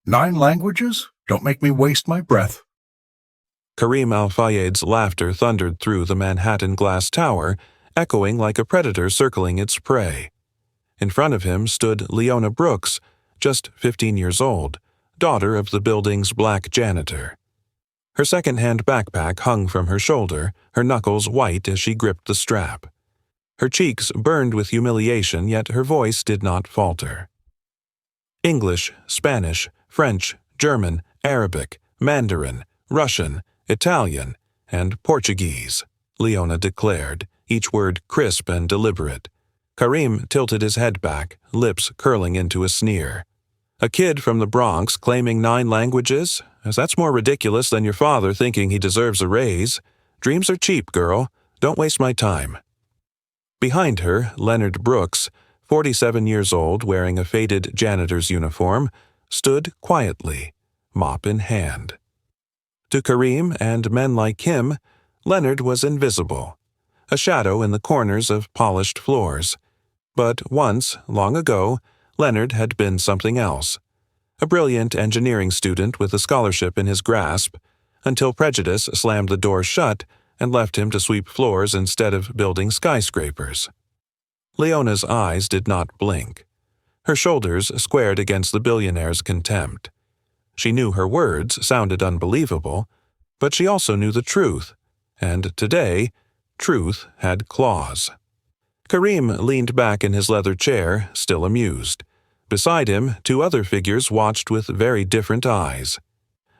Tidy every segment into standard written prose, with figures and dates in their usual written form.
9 languages? Don't make me waste my breath. Karim Al-Fayed's laughter thundered through the Manhattan glass tower, echoing like a predator circling its prey. In front of him stood Leona Brooks, just 15 years old, daughter of the building's black janitor. Her second-hand backpack hung from her shoulder, her knuckles white as she gripped the strap. Her cheeks burned with humiliation, yet her voice did not falter. English, Spanish, French, German, Arabic, Mandarin, Russian, Italian, and Portuguese, Leona declared, each word crisp and deliberate. Karim tilted his head back, lips curling into a sneer. A kid from the Bronx claiming 9 languages? That's more ridiculous than your father thinking he deserves a raise. Dreams are cheap, girl. Don't waste my time. Behind her, Leonard Brooks, 47 years old, wearing a faded janitor's uniform, stood quietly, mop in hand. To Karim and men like him, Leonard was invisible, a shadow in the corners of polished floors. But once, long ago, Leonard had been something else. A brilliant engineering student with a scholarship in his grasp, until prejudice slammed the door shut and left him to sweep floors instead of building skyscrapers. Leona's eyes did not blink. Her shoulders squared against the billionaire's contempt. She knew her words sounded unbelievable, but she also knew the truth, and today, truth had claws. Karim leaned back in his leather chair, still amused. Beside him, 2 other figures watched with very different eyes.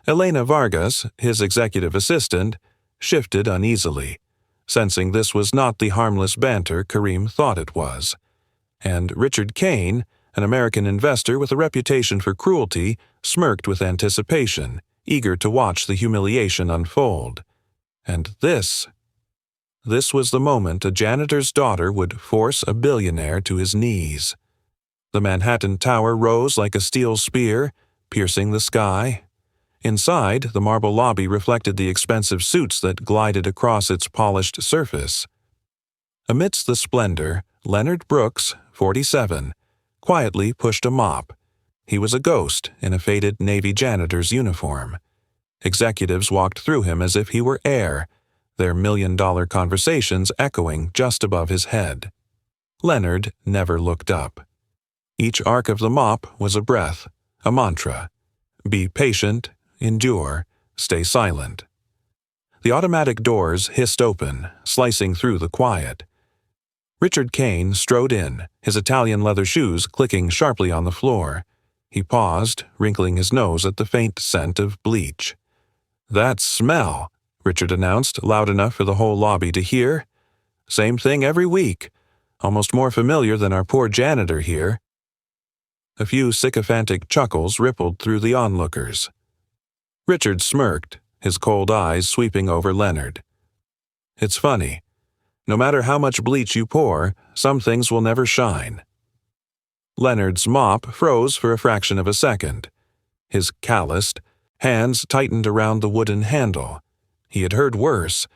Elena Vargas, his executive assistant, shifted uneasily, sensing this was not the harmless banter Karim thought it was. And Richard Kane, an American investor with a reputation for cruelty, smirked with anticipation, eager to watch the humiliation unfold. And this was the moment a janitor's daughter would force a billionaire to his knees. The Manhattan Tower rose like a steel spear, piercing the sky. Inside, the marble lobby reflected the expensive suits that glided across its polished surface. Amidst the splendor, Leonard Brooks, 47, quietly pushed a mop. He was a ghost in a faded Navy janitor's uniform. Executives walked through him as if he were air, their million-dollar conversations echoing just above his head. Leonard never looked up. Each arc of the mop was a breath, a mantra. Be patient, endure, stay silent. The automatic doors hissed open, slicing through the quiet. Richard Kane strode in, his Italian leather shoes clicking sharply on the floor. He paused, wrinkling his nose at the faint scent of bleach. "That smell," Richard announced, loud enough for the whole lobby to hear. "Same thing every week. Almost more familiar than our poor janitor here." A few sycophantic chuckles rippled through the onlookers. Richard smirked, his cold eyes sweeping over Leonard. "It's funny. No matter how much bleach you pour, some things will never shine." Leonard's mop froze for a fraction of a second. His calloused hands tightened around the wooden handle. He had heard worse.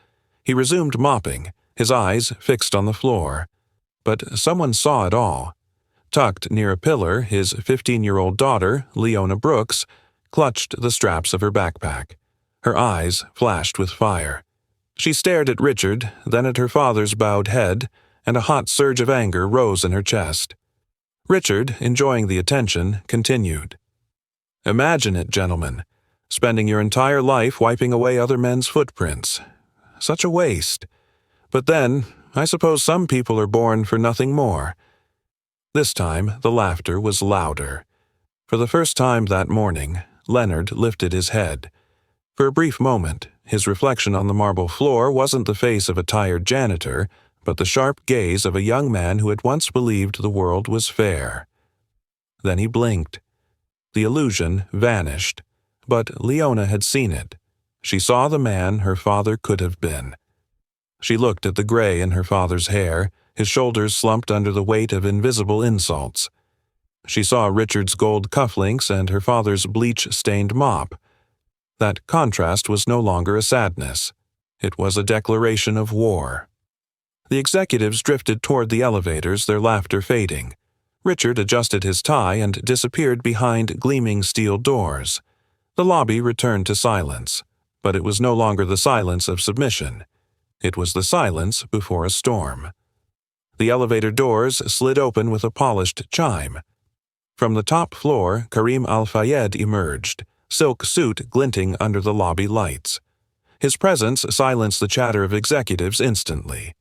He resumed mopping, his eyes fixed on the floor. But someone saw it all. Tucked near a pillar, his 15-year-old daughter, Leona Brooks, clutched the straps of her backpack. Her eyes flashed with fire. She stared at Richard, then at her father's bowed head, and a hot surge of anger rose in her chest. Richard, enjoying the attention, continued. "Imagine it, gentlemen. Spending your entire life wiping away other men's footprints. Such a waste. But then, I suppose some people are born for nothing more." This time, the laughter was louder. For the first time that morning, Leonard lifted his head. For a brief moment, his reflection on the marble floor wasn't the face of a tired janitor, but the sharp gaze of a young man who had once believed the world was fair. Then he blinked. The illusion vanished, but Leona had seen it. She saw the man her father could have been. She looked at the gray in her father's hair, his shoulders slumped under the weight of invisible insults. She saw Richard's gold cufflinks and her father's bleach-stained mop. That contrast was no longer a sadness. It was a declaration of war. The executives drifted toward the elevators, their laughter fading. Richard adjusted his tie and disappeared behind gleaming steel doors. The lobby returned to silence, but it was no longer the silence of submission. It was the silence before a storm. The elevator doors slid open with a polished chime. From the top floor, Karim Al-Fayed emerged, silk suit glinting under the lobby lights. His presence silenced the chatter of executives instantly.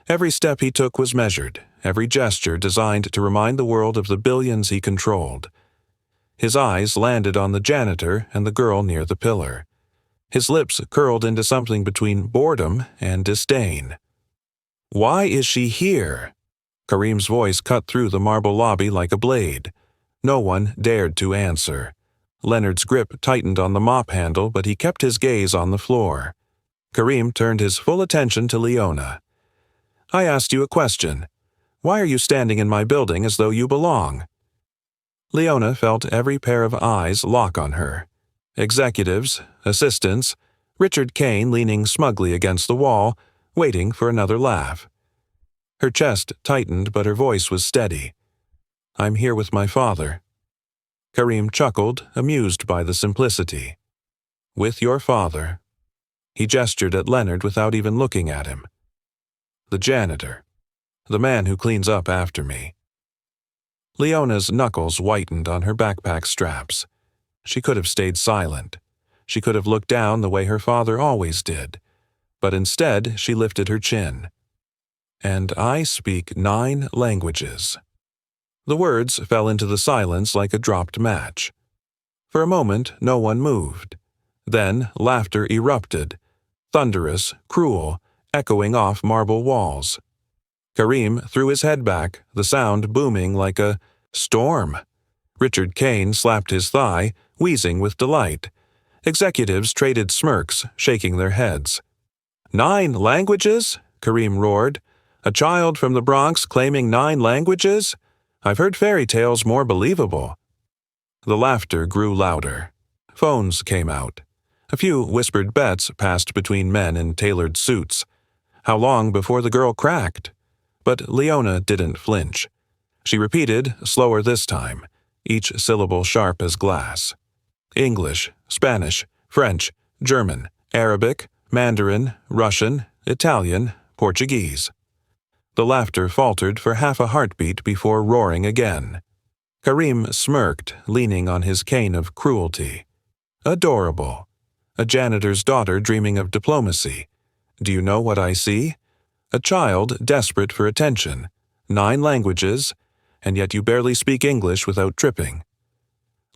Every step he took was measured, every gesture designed to remind the world of the billions he controlled. His eyes landed on the janitor and the girl near the pillar. His lips curled into something between boredom and disdain. "Why is she here?" Karim's voice cut through the marble lobby like a blade. No one dared to answer. Leonard's grip tightened on the mop handle, but he kept his gaze on the floor. Karim turned his full attention to Leona. "I asked you a question. Why are you standing in my building as though you belong?" Leona felt every pair of eyes lock on her. Executives, assistants, Richard Kane leaning smugly against the wall, waiting for another laugh. Her chest tightened, but her voice was steady. "I'm here with my father." Karim chuckled, amused by the simplicity. "With your father." He gestured at Leonard without even looking at him. "The janitor. The man who cleans up after me." Leona's knuckles whitened on her backpack straps. She could have stayed silent. She could have looked down the way her father always did. But instead, she lifted her chin. "And I speak 9 languages." The words fell into the silence like a dropped match. For a moment, no one moved. Then laughter erupted, thunderous, cruel, echoing off marble walls. Karim threw his head back, the sound booming like a storm. Richard Kane slapped his thigh, wheezing with delight. Executives traded smirks, shaking their heads. 9 languages? Karim roared. "A child from the Bronx claiming 9 languages? I've heard fairy tales more believable." The laughter grew louder. Phones came out. A few whispered bets passed between men in tailored suits. How long before the girl cracked? But Leona didn't flinch. She repeated, slower this time, each syllable sharp as glass. English, Spanish, French, German, Arabic, Mandarin, Russian, Italian, Portuguese. The laughter faltered for half a heartbeat before roaring again. Karim smirked, leaning on his cane of cruelty. Adorable. A janitor's daughter dreaming of diplomacy. Do you know what I see? A child desperate for attention. 9 languages, and yet you barely speak English without tripping.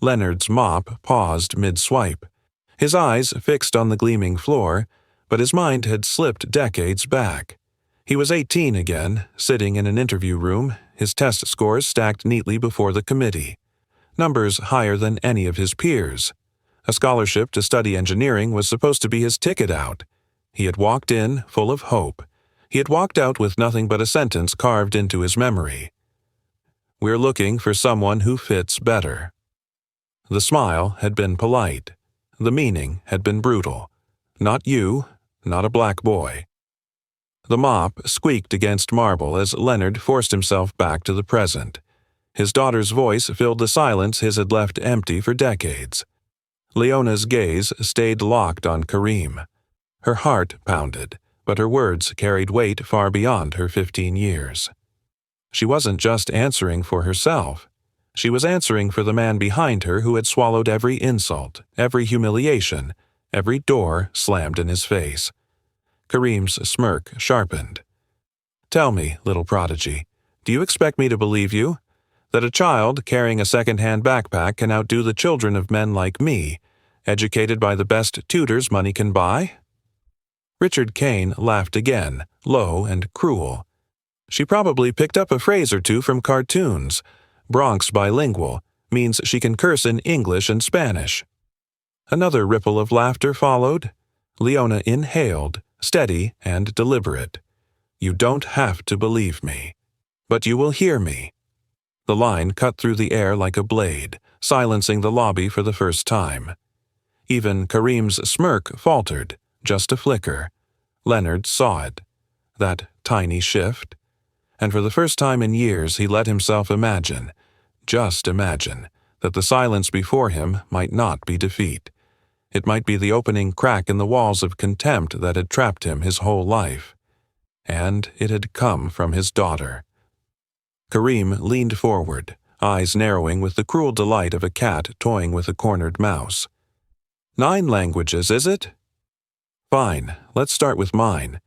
Leonard's mop paused mid-swipe. His eyes fixed on the gleaming floor, but his mind had slipped decades back. He was 18 again, sitting in an interview room, his test scores stacked neatly before the committee. Numbers higher than any of his peers. A scholarship to study engineering was supposed to be his ticket out. He had walked in, full of hope. He had walked out with nothing but a sentence carved into his memory. "We're looking for someone who fits better." The smile had been polite. The meaning had been brutal. Not you, not a black boy. The mop squeaked against marble as Leonard forced himself back to the present. His daughter's voice filled the silence his had left empty for decades. Leona's gaze stayed locked on Karim. Her heart pounded, but her words carried weight far beyond her 15 years. She wasn't just answering for herself. She was answering for the man behind her who had swallowed every insult, every humiliation, every door slammed in his face. Karim's smirk sharpened. "Tell me, little prodigy, do you expect me to believe you? That a child carrying a second-hand backpack can outdo the children of men like me, educated by the best tutors money can buy?" Richard Kane laughed again, low and cruel. "She probably picked up a phrase or two from cartoons. Bronx bilingual means she can curse in English and Spanish." Another ripple of laughter followed. Leona inhaled, steady and deliberate. "You don't have to believe me. But you will hear me." The line cut through the air like a blade, silencing the lobby for the first time. Even Karim's smirk faltered, just a flicker. Leonard saw it. That tiny shift. and for the first time in years he let himself imagine, just imagine, that the silence before him might not be defeat. It might be the opening crack in the walls of contempt that had trapped him his whole life. And it had come from his daughter. Kareem leaned forward, eyes narrowing with the cruel delight of a cat toying with a cornered mouse. 9 languages, is it? Fine, let's start with mine.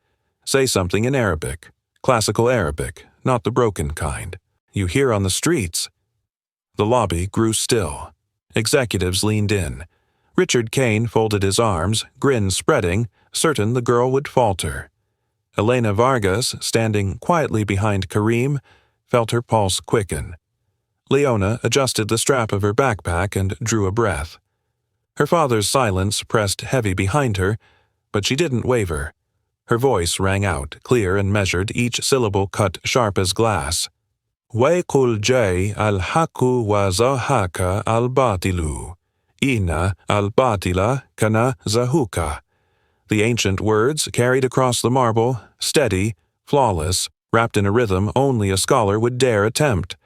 Say something in Arabic. Classical Arabic, not the broken kind. You hear on the streets. The lobby grew still. Executives leaned in. Richard Kane folded his arms, grin spreading, certain the girl would falter. Elena Vargas, standing quietly behind Kareem, felt her pulse quicken. Leona adjusted the strap of her backpack and drew a breath. Her father's silence pressed heavy behind her, but she didn't waver. Her voice rang out, clear and measured, each syllable cut sharp as glass. وَيْقُلْ جَيْ الْحَقُّ وَزَهَّكَ الْبَاطِلُ إِنَّ الْبَاطِلَ كَانَ زَهُوقًا. The ancient words carried across the marble, steady, flawless, wrapped in a rhythm only a scholar would dare attempt.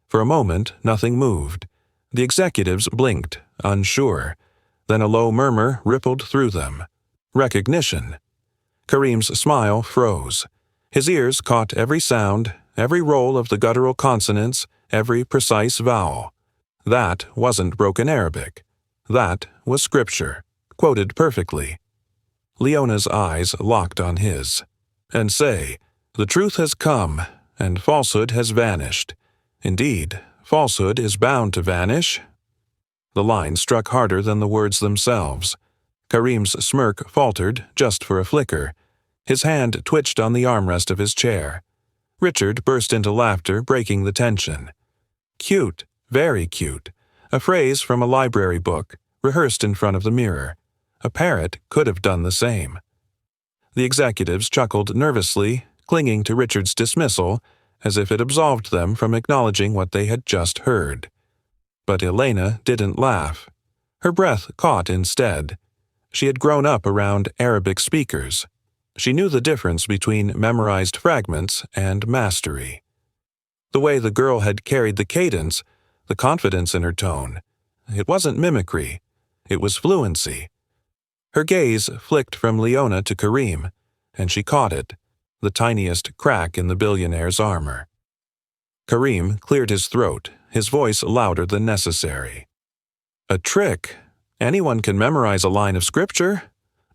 For a moment, nothing moved. The executives blinked, unsure. Then a low murmur rippled through them. Recognition. Kareem's smile froze. His ears caught every sound, every roll of the guttural consonants, every precise vowel. That wasn't broken Arabic. That was scripture, quoted perfectly. Leona's eyes locked on his. And say, the truth has come, and falsehood has vanished. Indeed, falsehood is bound to vanish. The line struck harder than the words themselves. Kareem's smirk faltered just for a flicker. His hand twitched on the armrest of his chair. Richard burst into laughter, breaking the tension. Cute, very cute. A phrase from a library book, rehearsed in front of the mirror. A parrot could have done the same. The executives chuckled nervously, clinging to Richard's dismissal, as if it absolved them from acknowledging what they had just heard. But Elena didn't laugh. Her breath caught instead. She had grown up around Arabic speakers. She knew the difference between memorized fragments and mastery. The way the girl had carried the cadence, the confidence in her tone, it wasn't mimicry. It was fluency. Her gaze flicked from Leona to Kareem, and she caught it, the tiniest crack in the billionaire's armor. Kareem cleared his throat, his voice louder than necessary. A trick? Anyone can memorize a line of scripture.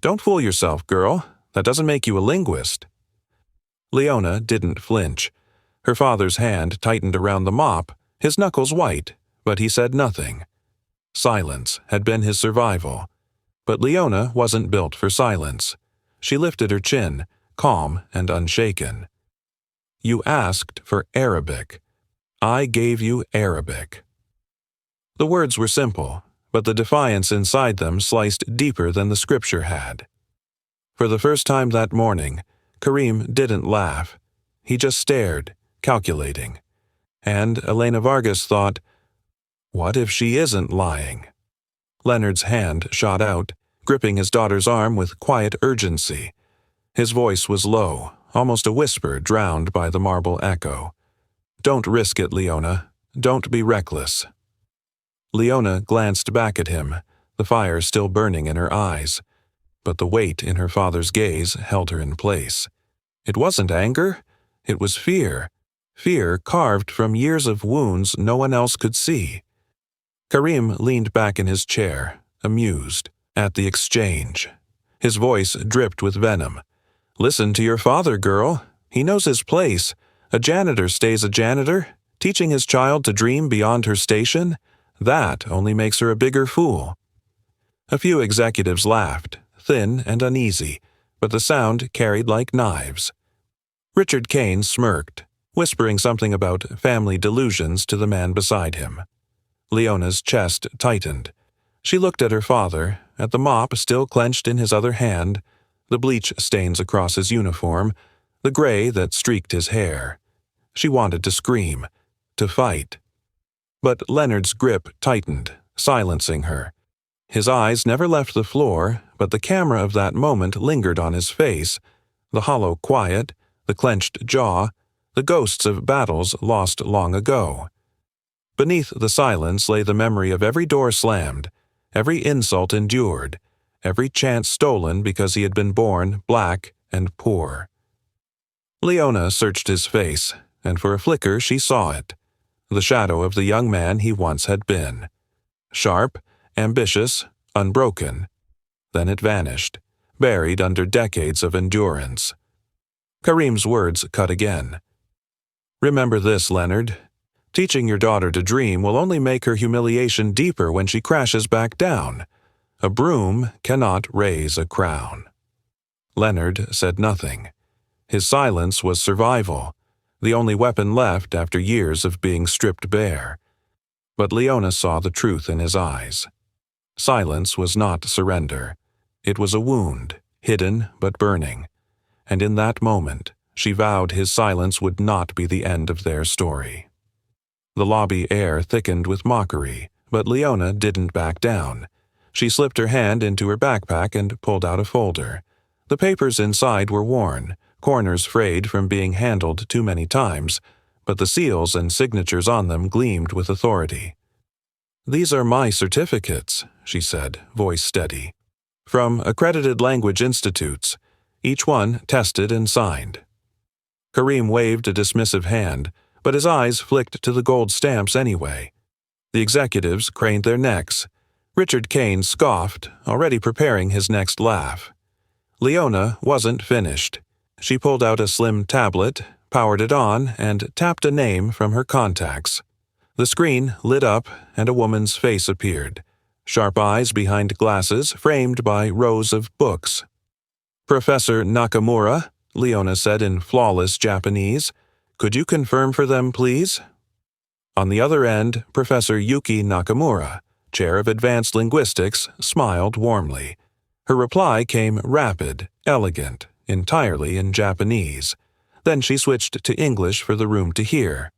Don't fool yourself, girl. That doesn't make you a linguist. Leona didn't flinch. Her father's hand tightened around the mop, his knuckles white, but he said nothing. Silence had been his survival. But Leona wasn't built for silence. She lifted her chin, calm and unshaken. You asked for Arabic. I gave you Arabic. The words were simple, but the defiance inside them sliced deeper than the scripture had. For the first time that morning, Kareem didn't laugh. He just stared, calculating. And Elena Vargas thought, what if she isn't lying? Leonard's hand shot out, gripping his daughter's arm with quiet urgency. His voice was low, almost a whisper drowned by the marble echo. Don't risk it, Leona. Don't be reckless. Leona glanced back at him, the fire still burning in her eyes. But the weight in her father's gaze held her in place. It wasn't anger. It was fear. Fear carved from years of wounds no one else could see. Kareem leaned back in his chair, amused, at the exchange. His voice dripped with venom. Listen to your father, girl. He knows his place. A janitor stays a janitor. Teaching his child to dream beyond her station, that only makes her a bigger fool. A few executives laughed, thin and uneasy, but the sound carried like knives. Richard Kane smirked, whispering something about family delusions to the man beside him. Leona's chest tightened. She looked at her father, at the mop still clenched in his other hand, the bleach stains across his uniform, the gray that streaked his hair. She wanted to scream, to fight. But Leonard's grip tightened, silencing her. His eyes never left the floor, but the camera of that moment lingered on his face, the hollow quiet, the clenched jaw, the ghosts of battles lost long ago. Beneath the silence lay the memory of every door slammed, every insult endured, every chance stolen because he had been born black and poor. Leona searched his face, and for a flicker she saw it, the shadow of the young man he once had been. Sharp, ambitious, unbroken. Then it vanished, buried under decades of endurance. Kareem's words cut again. Remember this, Leonard. Teaching your daughter to dream will only make her humiliation deeper when she crashes back down. A broom cannot raise a crown. Leonard said nothing. His silence was survival, the only weapon left after years of being stripped bare. But Leona saw the truth in his eyes. Silence was not surrender. It was a wound, hidden but burning. And in that moment, she vowed his silence would not be the end of their story. The lobby air thickened with mockery, but Leona didn't back down. She slipped her hand into her backpack and pulled out a folder. The papers inside were worn, corners frayed from being handled too many times, but the seals and signatures on them gleamed with authority. "These are my certificates," she said, voice steady. "From accredited language institutes, each one tested and signed." Kareem waved a dismissive hand, but his eyes flicked to the gold stamps anyway. The executives craned their necks. Richard Kane scoffed, already preparing his next laugh. Leona wasn't finished. She pulled out a slim tablet, powered it on, and tapped a name from her contacts. The screen lit up, and a woman's face appeared, sharp eyes behind glasses framed by rows of books. "Professor Nakamura," Leona said in flawless Japanese, "could you confirm for them, please?" On the other end, Professor Yuki Nakamura, Chair of Advanced Linguistics, smiled warmly. Her reply came rapid, elegant, entirely in Japanese. Then she switched to English for the room to hear.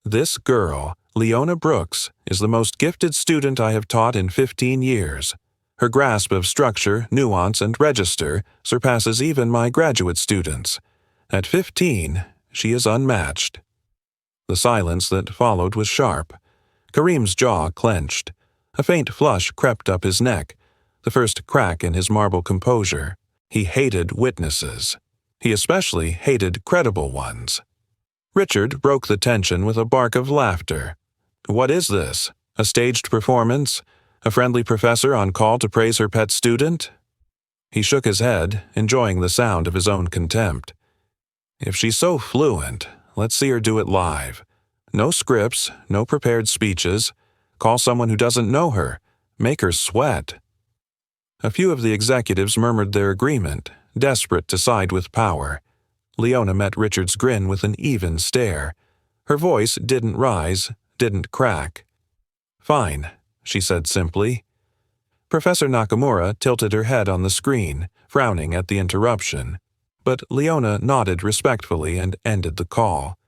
"This girl, Leona Brooks, is the most gifted student I have taught in 15 years. Her grasp of structure, nuance, and register surpasses even my graduate students. At 15, she is unmatched." The silence that followed was sharp. Kareem's jaw clenched. A faint flush crept up his neck, the first crack in his marble composure. He hated witnesses. He especially hated credible ones. Richard broke the tension with a bark of laughter. "What is this? A staged performance? A friendly professor on call to praise her pet student?" He shook his head, enjoying the sound of his own contempt. "If she's so fluent, let's see her do it live. No scripts, no prepared speeches. Call someone who doesn't know her. Make her sweat." A few of the executives murmured their agreement, desperate to side with power. Leona met Richard's grin with an even stare. Her voice didn't rise, didn't crack. "Fine," she said simply. Professor Nakamura tilted her head on the screen, frowning at the interruption. But Leona nodded respectfully and ended the call.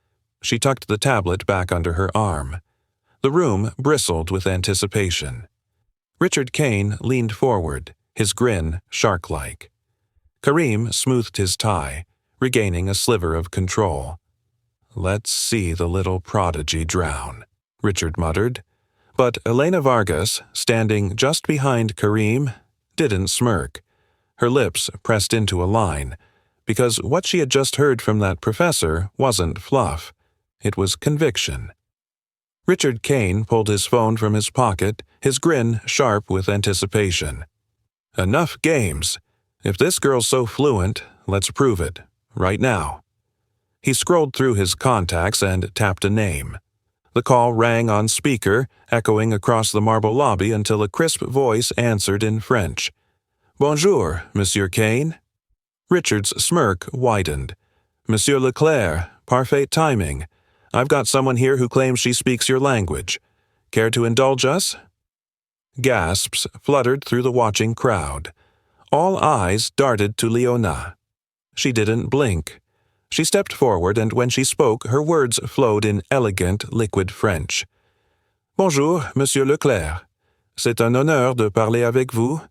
She tucked the tablet back under her arm. The room bristled with anticipation. Richard Kane leaned forward, his grin shark-like. Kareem smoothed his tie, regaining a sliver of control. "Let's see the little prodigy drown," Richard muttered. But Elena Vargas, standing just behind Kareem, didn't smirk. Her lips pressed into a line, because what she had just heard from that professor wasn't fluff. It was conviction. Richard Kane pulled his phone from his pocket, his grin sharp with anticipation. "Enough games. If this girl's so fluent, let's prove it. Right now." He scrolled through his contacts and tapped a name. The call rang on speaker, echoing across the marble lobby until a crisp voice answered in French. "Bonjour, Monsieur Kane." Richard's smirk widened. "Monsieur Leclerc, parfait timing. I've got someone here who claims she speaks your language. Care to indulge us?" Gasps fluttered through the watching crowd. All eyes darted to Leona. She didn't blink. She stepped forward, and when she spoke, her words flowed in elegant, liquid French. "Bonjour, Monsieur Leclerc. C'est un honneur de parler avec vous.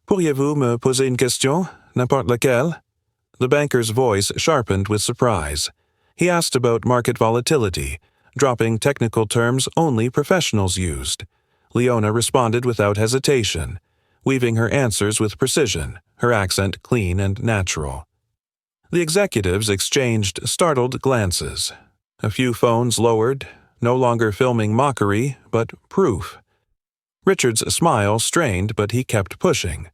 Pourriez-vous me poser une question, n'importe laquelle?" The banker's voice sharpened with surprise. He asked about market volatility, dropping technical terms only professionals used. Leona responded without hesitation, weaving her answers with precision, her accent clean and natural. The executives exchanged startled glances. A few phones lowered, no longer filming mockery, but proof. Richard's smile strained, but he kept pushing.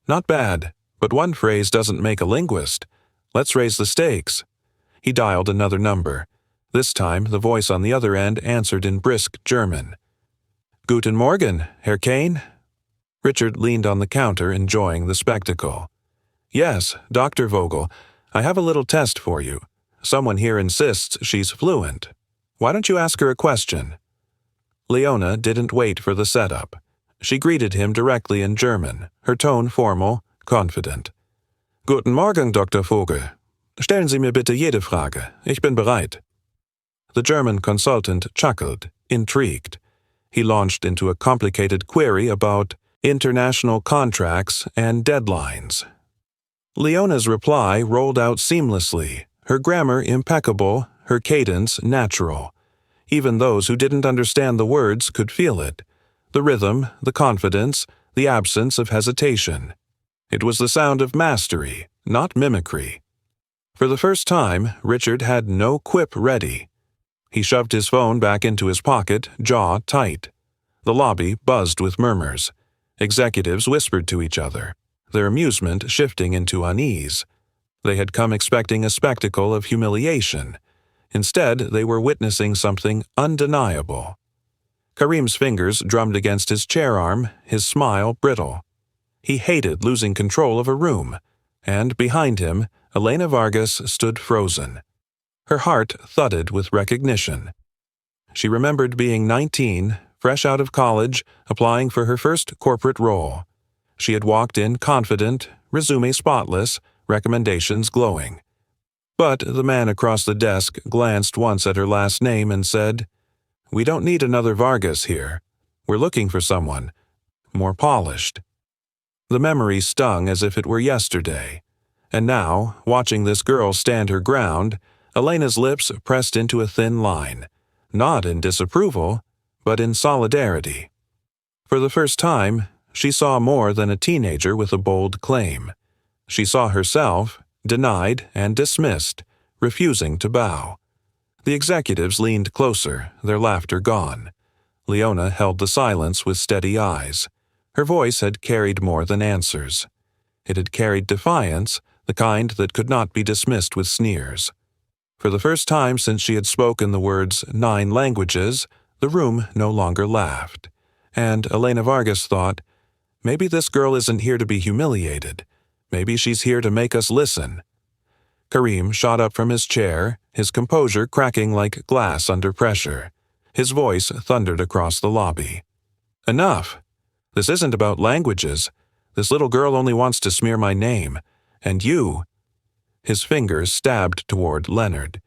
Not bad, but one phrase doesn't make a linguist. Let's raise the stakes. He dialed another number. This time, the voice on the other end answered in brisk German. Guten Morgen, Herr Kane? Richard leaned on the counter, enjoying the spectacle. Yes, Dr. Vogel, I have a little test for you. Someone here insists she's fluent. Why don't you ask her a question? Leona didn't wait for the setup. She greeted him directly in German, her tone formal, confident. Guten Morgen, Dr. Vogel. Stellen Sie mir bitte jede Frage. Ich bin bereit. The German consultant chuckled, intrigued. He launched into a complicated query about international contracts and deadlines. Leona's reply rolled out seamlessly, her grammar impeccable, her cadence natural. Even those who didn't understand the words could feel it. The rhythm, the confidence, the absence of hesitation. It was the sound of mastery, not mimicry. For the first time, Richard had no quip ready. He shoved his phone back into his pocket, jaw tight. The lobby buzzed with murmurs. Executives whispered to each other, their amusement shifting into unease. They had come expecting a spectacle of humiliation. Instead, they were witnessing something undeniable. Karim's fingers drummed against his chair arm, his smile brittle. He hated losing control of a room, and behind him, Elena Vargas stood frozen. Her heart thudded with recognition. She remembered being 19, fresh out of college, applying for her first corporate role. She had walked in confident, resume spotless, recommendations glowing. But the man across the desk glanced once at her last name and said, "We don't need another Vargas here. We're looking for someone more polished." The memory stung as if it were yesterday. And now, watching this girl stand her ground, Elena's lips pressed into a thin line, not in disapproval, but in solidarity. For the first time, she saw more than a teenager with a bold claim. She saw herself, denied and dismissed, refusing to bow. The executives leaned closer, their laughter gone. Leona held the silence with steady eyes. Her voice had carried more than answers. It had carried defiance, the kind that could not be dismissed with sneers. For the first time since she had spoken the words 9 languages, the room no longer laughed. And Elena Vargas thought, maybe this girl isn't here to be humiliated. Maybe she's here to make us listen. Karim shot up from his chair, his composure cracking like glass under pressure. His voice thundered across the lobby. Enough! This isn't about languages. This little girl only wants to smear my name. And you— His fingers stabbed toward Leonard.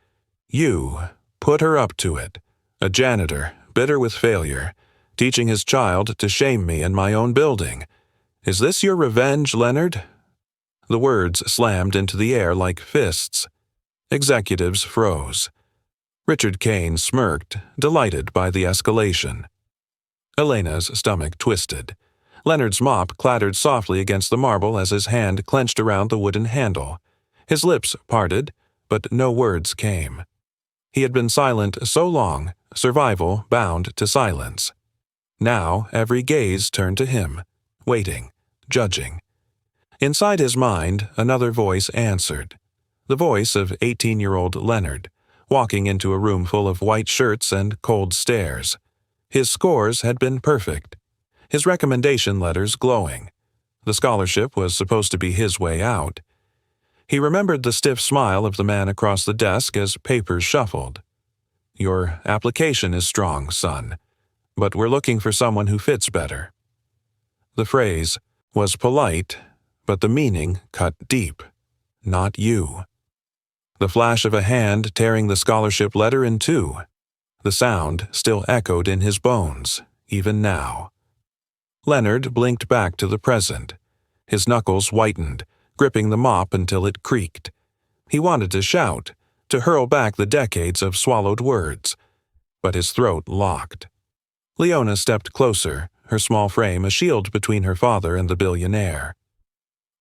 You put her up to it. A janitor, bitter with failure, teaching his child to shame me in my own building. Is this your revenge, Leonard? The words slammed into the air like fists. Executives froze. Richard Kane smirked, delighted by the escalation. Elena's stomach twisted. Leonard's mop clattered softly against the marble as his hand clenched around the wooden handle. His lips parted, but no words came. He had been silent so long, survival bound to silence. Now every gaze turned to him, waiting, judging. Inside his mind, another voice answered. The voice of 18-year-old Leonard, walking into a room full of white shirts and cold stares. His scores had been perfect. His recommendation letters glowing. The scholarship was supposed to be his way out. He remembered the stiff smile of the man across the desk as papers shuffled. Your application is strong, son, but we're looking for someone who fits better. The phrase was polite, but the meaning cut deep. Not you. The flash of a hand tearing the scholarship letter in two. The sound still echoed in his bones, even now. Leonard blinked back to the present. His knuckles whitened, gripping the mop until it creaked. He wanted to shout, to hurl back the decades of swallowed words. But his throat locked. Leona stepped closer, her small frame a shield between her father and the billionaire.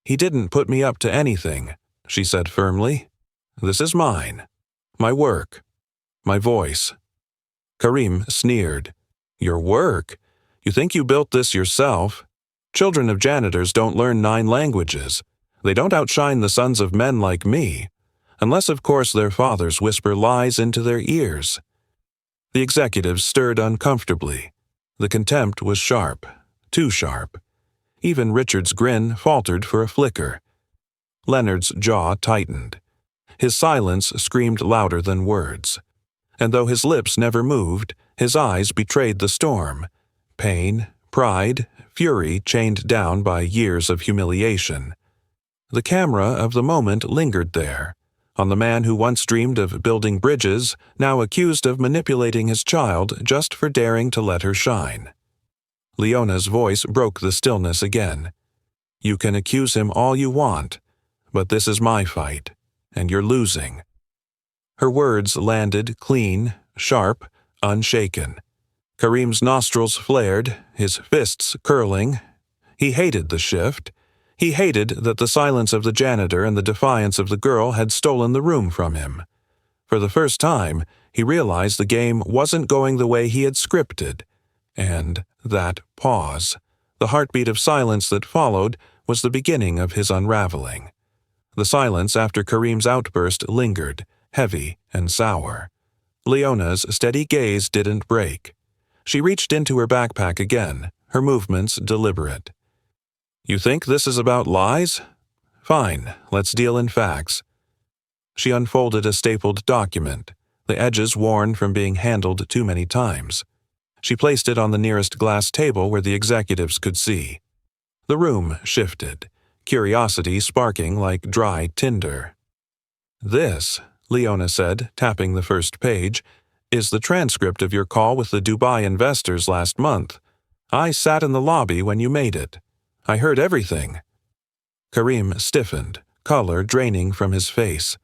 "He didn't put me up to anything," she said firmly. "This is mine. My work. My voice." Karim sneered. "Your work? You think you built this yourself? Children of janitors don't learn 9 languages. They don't outshine the sons of men like me, unless of course their fathers whisper lies into their ears." The executives stirred uncomfortably. The contempt was sharp, too sharp. Even Richard's grin faltered for a flicker. Leonard's jaw tightened. His silence screamed louder than words. And though his lips never moved, his eyes betrayed the storm. Pain, pride, fury chained down by years of humiliation. The camera of the moment lingered there, on the man who once dreamed of building bridges, now accused of manipulating his child just for daring to let her shine. Leona's voice broke the stillness again. "You can accuse him all you want, but this is my fight, and you're losing." Her words landed clean, sharp, unshaken. Karim's nostrils flared, his fists curling. He hated the shift. He hated that the silence of the janitor and the defiance of the girl had stolen the room from him. For the first time, he realized the game wasn't going the way he had scripted. And that pause, the heartbeat of silence that followed, was the beginning of his unraveling. The silence after Karim's outburst lingered, heavy and sour. Leona's steady gaze didn't break. She reached into her backpack again, her movements deliberate. "You think this is about lies? Fine, let's deal in facts." She unfolded a stapled document, the edges worn from being handled too many times. She placed it on the nearest glass table where the executives could see. The room shifted, curiosity sparking like dry tinder. "This," Leona said, tapping the first page, "is the transcript of your call with the Dubai investors last month. I sat in the lobby when you made it. I heard everything." Karim stiffened, color draining from his face.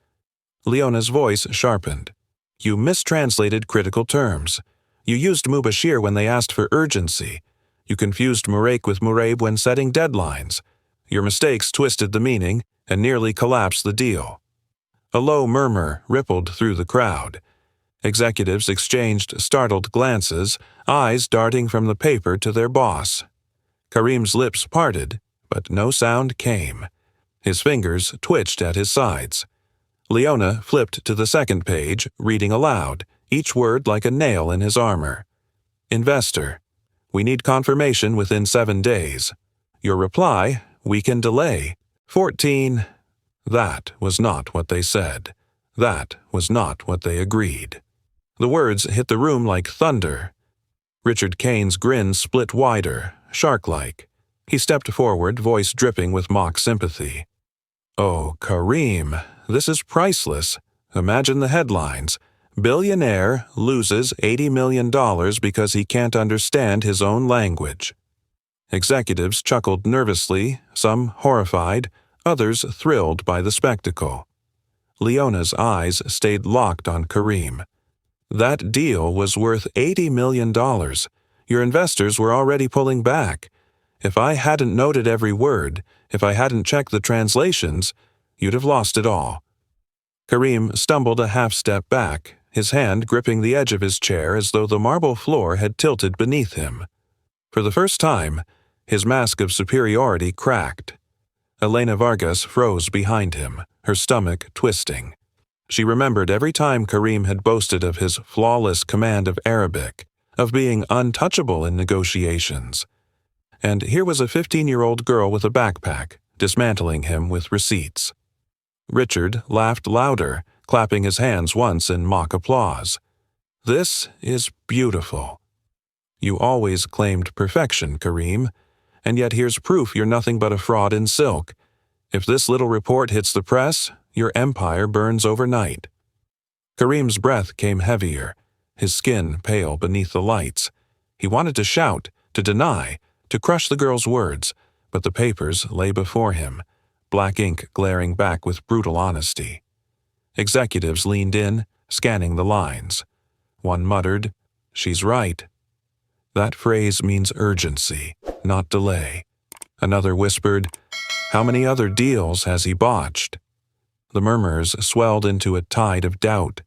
Leona's voice sharpened. "You mistranslated critical terms. You used Mubashir when they asked for urgency. You confused Muraik with Muraib when setting deadlines. Your mistakes twisted the meaning and nearly collapsed the deal." A low murmur rippled through the crowd. Executives exchanged startled glances, eyes darting from the paper to their boss. Karim's lips parted, but no sound came. His fingers twitched at his sides. Leona flipped to the second page, reading aloud, each word like a nail in his armor. "Investor, we need confirmation within 7 days. Your reply, we can delay. 14. That was not what they said. That was not what they agreed. The words hit the room like thunder. Richard Kane's grin split wider, shark-like. He stepped forward, voice dripping with mock sympathy. "Oh, Karim, this is priceless. Imagine the headlines. Billionaire loses $80 million because he can't understand his own language." Executives chuckled nervously, some horrified, others thrilled by the spectacle. Leona's eyes stayed locked on Karim. That deal was worth $80 million. Your investors were already pulling back. If I hadn't noted every word, if I hadn't checked the translations, you'd have lost it all. Karim stumbled a half-step back, his hand gripping the edge of his chair as though the marble floor had tilted beneath him. For the first time, his mask of superiority cracked. Elena Vargas froze behind him, her stomach twisting. She remembered every time Karim had boasted of his flawless command of Arabic, of being untouchable in negotiations. And here was a 15-year-old girl with a backpack, dismantling him with receipts. Richard laughed louder, clapping his hands once in mock applause. "This is beautiful. You always claimed perfection, Karim, and yet here's proof you're nothing but a fraud in silk. If this little report hits the press, your empire burns overnight." Karim's breath came heavier, his skin pale beneath the lights. He wanted to shout, to deny, to crush the girl's words, but the papers lay before him, black ink glaring back with brutal honesty. Executives leaned in, scanning the lines. One muttered, "She's right." That phrase means urgency, not delay. Another whispered, "How many other deals has he botched?" The murmurs swelled into a tide of doubt.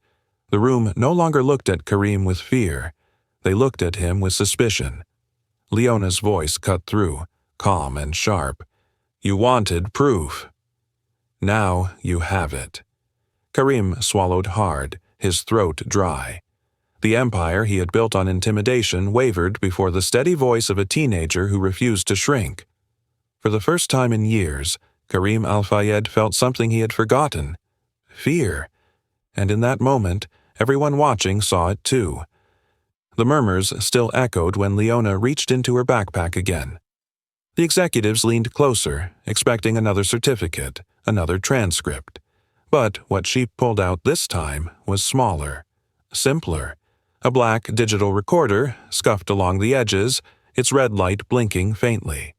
The room no longer looked at Kareem with fear. They looked at him with suspicion. Leona's voice cut through, calm and sharp. "You wanted proof. Now you have it." Kareem swallowed hard, his throat dry. The empire he had built on intimidation wavered before the steady voice of a teenager who refused to shrink. For the first time in years, Kareem Al-Fayed felt something he had forgotten: fear. And in that moment, everyone watching saw it too. The murmurs still echoed when Leona reached into her backpack again. The executives leaned closer, expecting another certificate, another transcript. But what she pulled out this time was smaller, simpler. A black digital recorder, scuffed along the edges, its red light blinking faintly.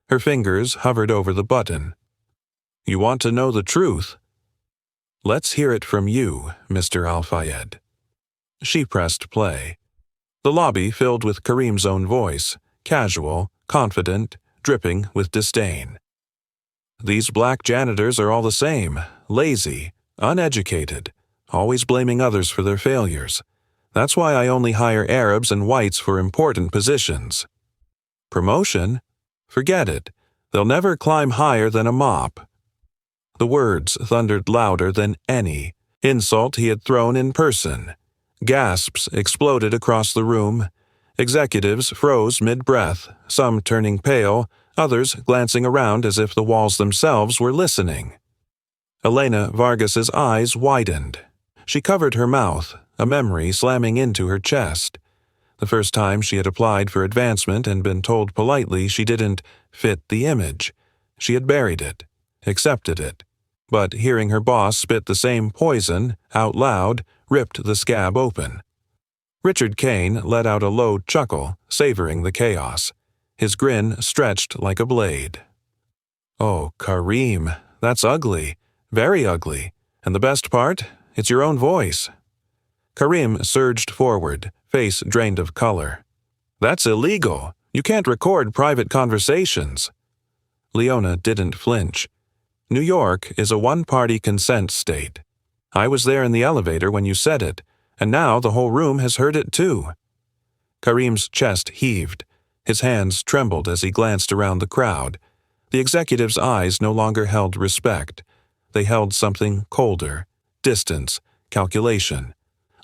Her fingers hovered over the button. "You want to know the truth? Let's hear it from you, Mr. Al-Fayed." She pressed play. The lobby filled with Kareem's own voice, casual, confident, dripping with disdain. "These black janitors are all the same, lazy, uneducated, always blaming others for their failures. That's why I only hire Arabs and whites for important positions. Promotion? Forget it. They'll never climb higher than a mop." The words thundered louder than any insult he had thrown in person. Gasps exploded across the room. Executives froze mid-breath, some turning pale, others glancing around as if the walls themselves were listening. Elena Vargas's eyes widened. She covered her mouth, a memory slamming into her chest. The first time she had applied for advancement and been told politely she didn't fit the image. She had buried it, accepted it. But hearing her boss spit the same poison, out loud, ripped the scab open. Richard Kane let out a low chuckle, savoring the chaos. His grin stretched like a blade. "Oh, Kareem, that's ugly. Very ugly. And the best part? It's your own voice." Kareem surged forward, face drained of color. "That's illegal. You can't record private conversations." Leona didn't flinch. "New York is a one-party consent state. I was there in the elevator when you said it, and now the whole room has heard it too." Kareem's chest heaved. His hands trembled as he glanced around the crowd. The executive's eyes no longer held respect. They held something colder: distance, calculation.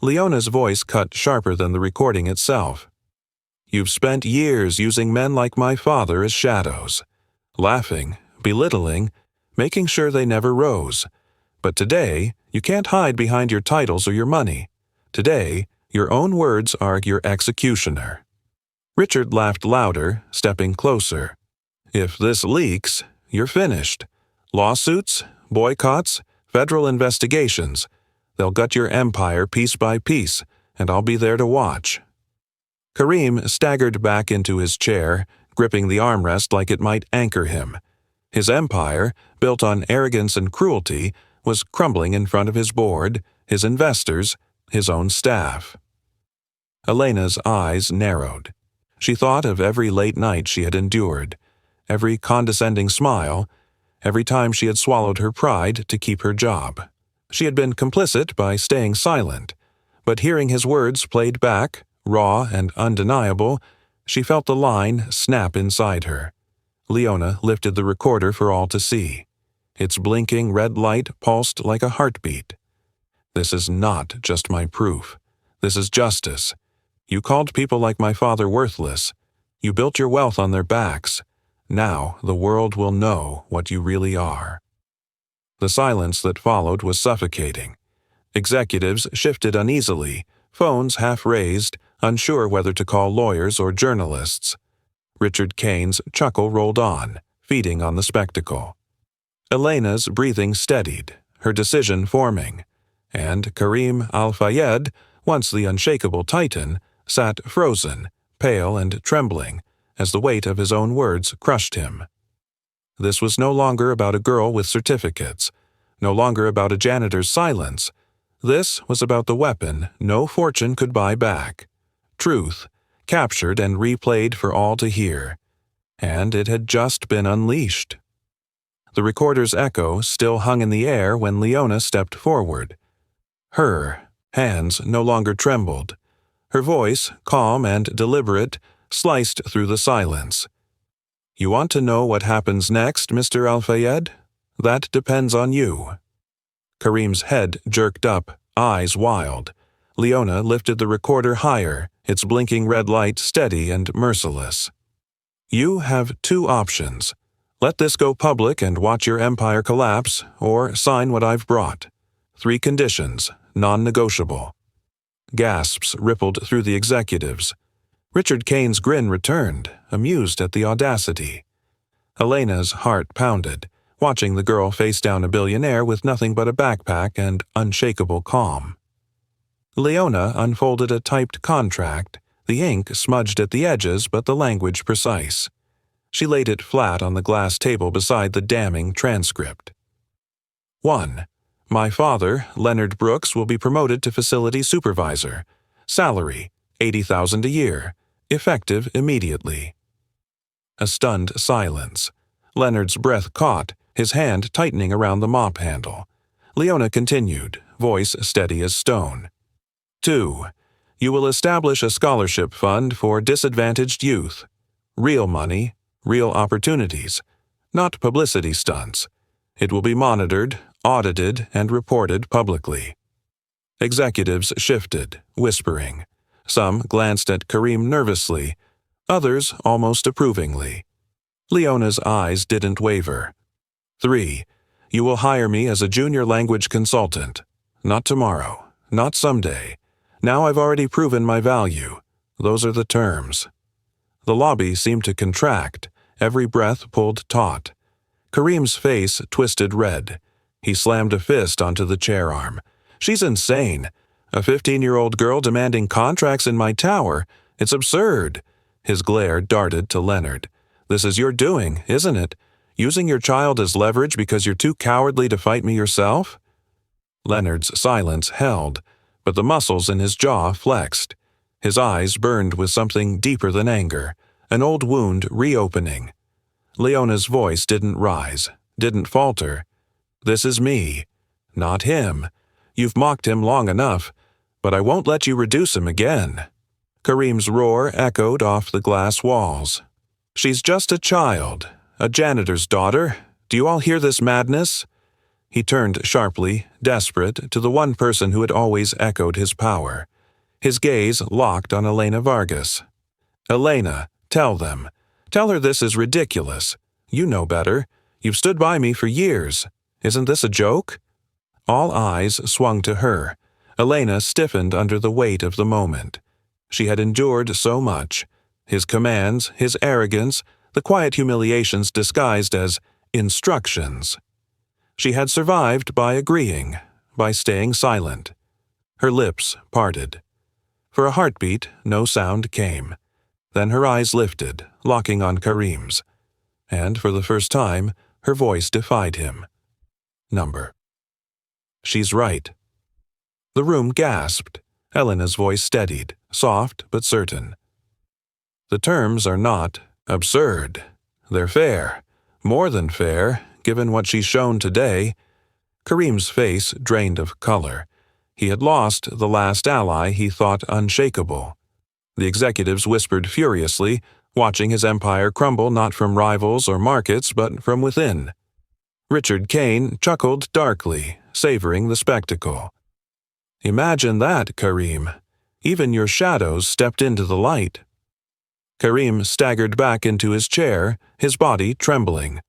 Leona's voice cut sharper than the recording itself. "You've spent years using men like my father as shadows, laughing, belittling, making sure they never rose. But today, you can't hide behind your titles or your money. Today, your own words are your executioner." Richard laughed louder, stepping closer. "If this leaks, you're finished. Lawsuits, boycotts, federal investigations. They'll gut your empire piece by piece, and I'll be there to watch." Kareem staggered back into his chair, gripping the armrest like it might anchor him. His empire, built on arrogance and cruelty, was crumbling in front of his board, his investors, his own staff. Elena's eyes narrowed. She thought of every late night she had endured, every condescending smile, every time she had swallowed her pride to keep her job. She had been complicit by staying silent, but hearing his words played back, raw and undeniable, she felt the line snap inside her. Leona lifted the recorder for all to see. Its blinking red light pulsed like a heartbeat. "This is not just my proof. This is justice. You called people like my father worthless. You built your wealth on their backs. Now the world will know what you really are." The silence that followed was suffocating. Executives shifted uneasily, phones half raised, unsure whether to call lawyers or journalists. Richard Kane's chuckle rolled on, feeding on the spectacle. Elena's breathing steadied, her decision forming, and Kareem Al-Fayed, once the unshakable titan, sat frozen, pale and trembling, as the weight of his own words crushed him. This was no longer about a girl with certificates, no longer about a janitor's silence. This was about the weapon no fortune could buy back. Truth, captured and replayed for all to hear. And it had just been unleashed. The recorder's echo still hung in the air when Leona stepped forward. Her hands no longer trembled. Her voice, calm and deliberate, sliced through the silence. "You want to know what happens next, Mr. Al-Fayed? That depends on you." Kareem's head jerked up, eyes wild. Leona lifted the recorder higher, its blinking red light steady and merciless. "You have two options. Let this go public and watch your empire collapse, or sign what I've brought. 3 conditions, non-negotiable." Gasps rippled through the executives. Richard Kane's grin returned, amused at the audacity. Elena's heart pounded, watching the girl face down a billionaire with nothing but a backpack and unshakable calm. Leona unfolded a typed contract, the ink smudged at the edges but the language precise. She laid it flat on the glass table beside the damning transcript. 1. My father, Leonard Brooks, will be promoted to facility supervisor. Salary, $80,000 a year. Effective immediately. A stunned silence. Leonard's breath caught, his hand tightening around the mop handle. Leona continued, voice steady as stone. 2. You will establish a scholarship fund for disadvantaged youth. Real money, real opportunities, not publicity stunts. It will be monitored, audited, and reported publicly. Executives shifted, whispering. Some glanced at Kareem nervously, others almost approvingly. Leona's eyes didn't waver. 3. You will hire me as a junior language consultant. Not tomorrow, not someday. Now I've already proven my value. Those are the terms. The lobby seemed to contract, every breath pulled taut. Kareem's face twisted red. He slammed a fist onto the chair arm. "She's insane. A 15-year-old girl demanding contracts in my tower. It's absurd." His glare darted to Leonard. "This is your doing, isn't it? Using your child as leverage because you're too cowardly to fight me yourself?" Leonard's silence held, but the muscles in his jaw flexed. His eyes burned with something deeper than anger, an old wound reopening. Leona's voice didn't rise, didn't falter. "This is me, not him. You've mocked him long enough, but I won't let you reduce him again." Kareem's roar echoed off the glass walls. "She's just a child, a janitor's daughter. Do you all hear this madness?" He turned sharply, desperate, to the one person who had always echoed his power. His gaze locked on Elena Vargas. "Elena, tell them. Tell her this is ridiculous. You know better. You've stood by me for years. Isn't this a joke?" All eyes swung to her. Elena stiffened under the weight of the moment. She had endured so much. His commands, his arrogance, the quiet humiliations disguised as instructions. She had survived by agreeing, by staying silent. Her lips parted. For a heartbeat, no sound came. Then her eyes lifted, locking on Kareem's. And for the first time, her voice defied him. "Number." "She's right." The room gasped. Elena's voice steadied, soft but certain. "The terms are not absurd. They're fair. More than fair, given what she's shown today." Kareem's face drained of color. He had lost the last ally he thought unshakable. The executives whispered furiously, watching his empire crumble not from rivals or markets but from within. Richard Kane chuckled darkly, savoring the spectacle. "Imagine that, Kareem. Even your shadows stepped into the light." Kareem staggered back into his chair, his body trembling.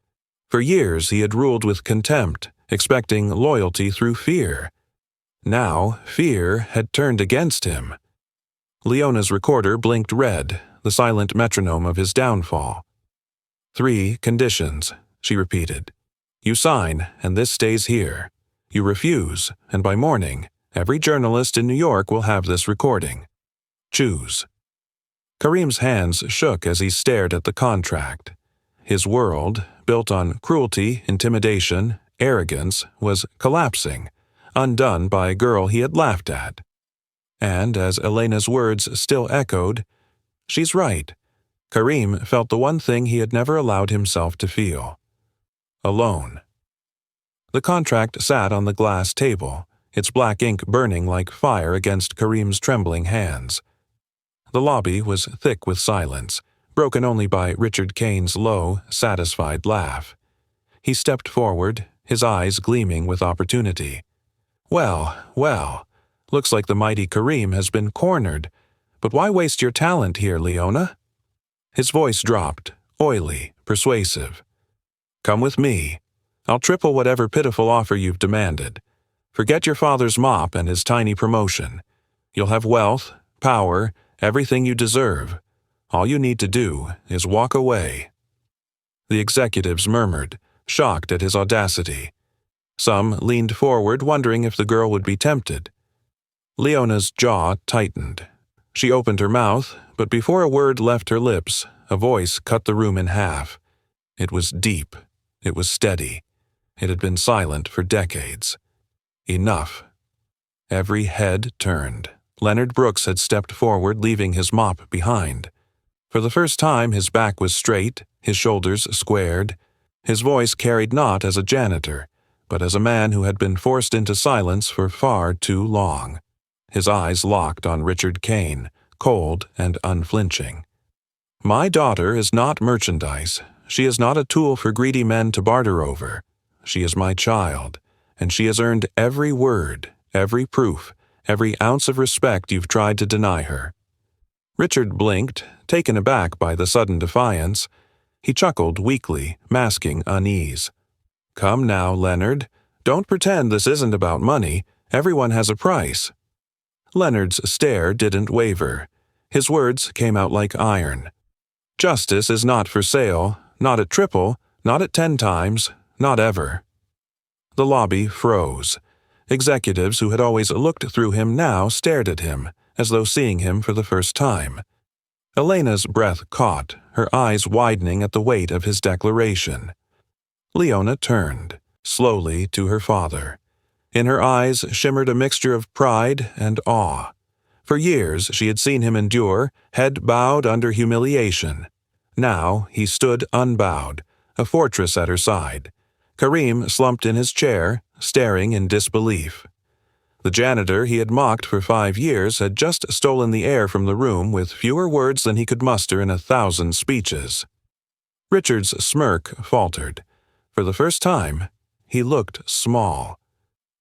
For years he had ruled with contempt, expecting loyalty through fear. Now fear had turned against him. Leona's recorder blinked red, the silent metronome of his downfall. 3 conditions, she repeated. You sign, and this stays here. You refuse, and by morning, every journalist in New York will have this recording. Choose. Kareem's hands shook as he stared at the contract. His world, built on cruelty, intimidation, arrogance, was collapsing, undone by a girl he had laughed at. And as Elena's words still echoed, "She's right," Karim felt the one thing he had never allowed himself to feel: alone. The contract sat on the glass table, its black ink burning like fire against Karim's trembling hands. The lobby was thick with silence, broken only by Richard Kane's low, satisfied laugh. He stepped forward, his eyes gleaming with opportunity. "Well, well, looks like the mighty Karim has been cornered, but why waste your talent here, Leona?" His voice dropped, oily, persuasive. "Come with me. I'll triple whatever pitiful offer you've demanded. Forget your father's mop and his tiny promotion. You'll have wealth, power, everything you deserve. All you need to do is walk away." The executives murmured, shocked at his audacity. Some leaned forward, wondering if the girl would be tempted. Leona's jaw tightened. She opened her mouth, but before a word left her lips, a voice cut the room in half. It was deep. It was steady. It had been silent for decades. Enough. Every head turned. Leonard Brooks had stepped forward, leaving his mop behind. For the first time, his back was straight, his shoulders squared. His voice carried not as a janitor, but as a man who had been forced into silence for far too long. His eyes locked on Richard Kane, cold and unflinching. "My daughter is not merchandise. She is not a tool for greedy men to barter over. She is my child, and she has earned every word, every proof, every ounce of respect you've tried to deny her." Richard blinked, taken aback by the sudden defiance. He chuckled weakly, masking unease. "Come now, Leonard. Don't pretend this isn't about money. Everyone has a price." Leonard's stare didn't waver. His words came out like iron. "Justice is not for sale, not at triple, not at 10 times, not ever." The lobby froze. Executives who had always looked through him now stared at him, as though seeing him for the first time. Elena's breath caught, her eyes widening at the weight of his declaration. Leona turned, slowly, to her father. In her eyes shimmered a mixture of pride and awe. For years she had seen him endure, head bowed under humiliation. Now he stood unbowed, a fortress at her side. Karim slumped in his chair, staring in disbelief. The janitor he had mocked for 5 years had just stolen the air from the room with fewer words than he could muster in 1,000 speeches. Richard's smirk faltered. For the first time, he looked small.